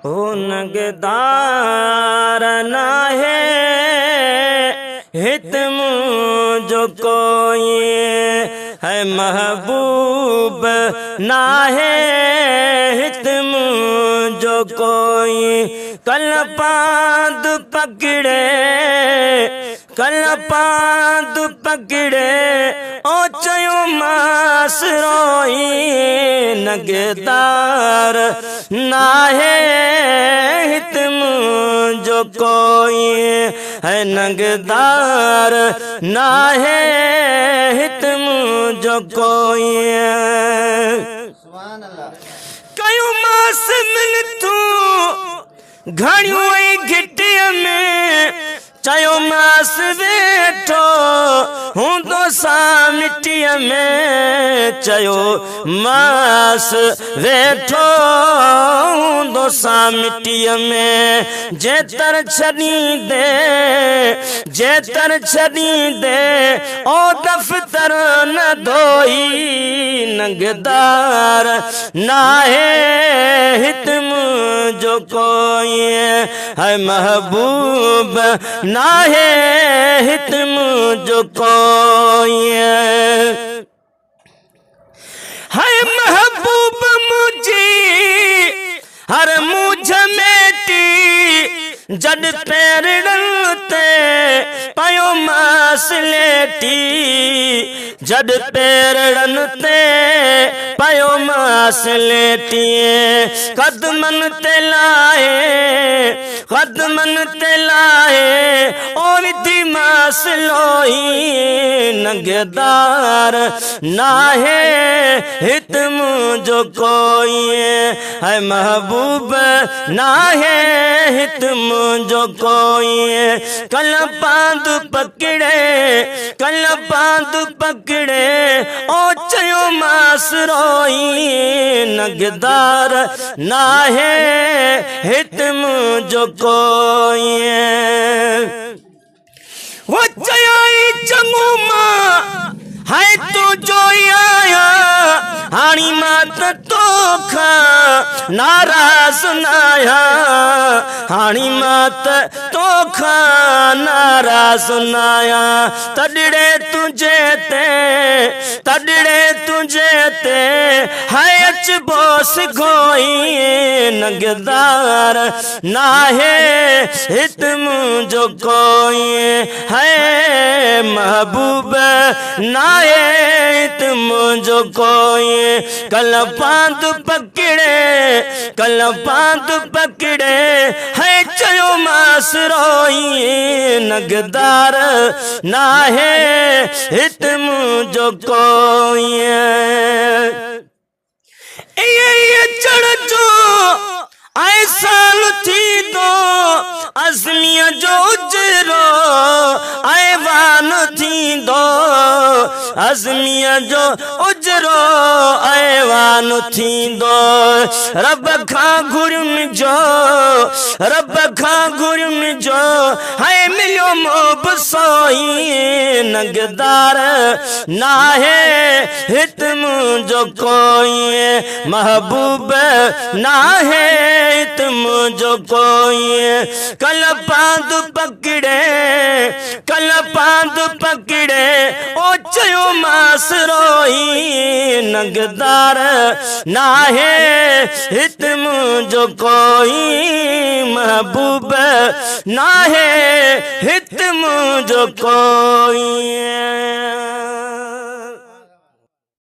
हो नगदार नाहे हित मुझो कोई है महबूब नाहे हित मुझो कोई कल पाद पकड़े ओ चयो मास रोई नगदार नाहे हित मुझो कोई है नगदार नाहे हित मुझो कोई कयो मास मिल तू घणियों घिटिया में चयो मास वेठो हूँ तो सा मिट्टिया में चयो मास वेठो हूँ तो सा मिट्टिया में जेतर छड़ी दे ओ दफ्तर न धोई नगदार नाहे हित मुझो कोई है महबूब नाहे हित मुझो कोई है महबूब मुझी हर मुझ मेटी जड पैरड़ते पयो मास लेटी जड पैरड़ते पयो मास लेटी कदमन ते लाए ओ विधि मास लोई नगदार नाहे हित मुझो कोई है महबूब नाहे हित मुझो कोई कल पांद पकड़े ओ चयो मास रोई नगदार नाहे हित मुझो कोई वो चयाई चंगू मां है तू जो आया हाणी मात तो खा नाराज नाया हाणी मात तो खा नाराज नाया तड़ड़े तुझे ते है अच बोस गोई नगदार नाहे हित मुझो कोई है महबूब नाहे हित मुझो कोई कल पांद पकड़े है चयो मास रोई नगदार नाहे हित मुझो कोई ये चढ़ जो आए साल थी दो अज़मिया जो उजरो आए वान थी दो अज़मिया जो उजरो आए वान थी दो रब खां घुरम जो है मिलो मोब सोई नगदार नाहे हित मुझो कोई महबूब नाहे हित मुझो कोई कल पांद पकड़े ओ चयो मास रोई नगदार नाहे हित मुझो कोई महबूब नाहे हित मुझो कोई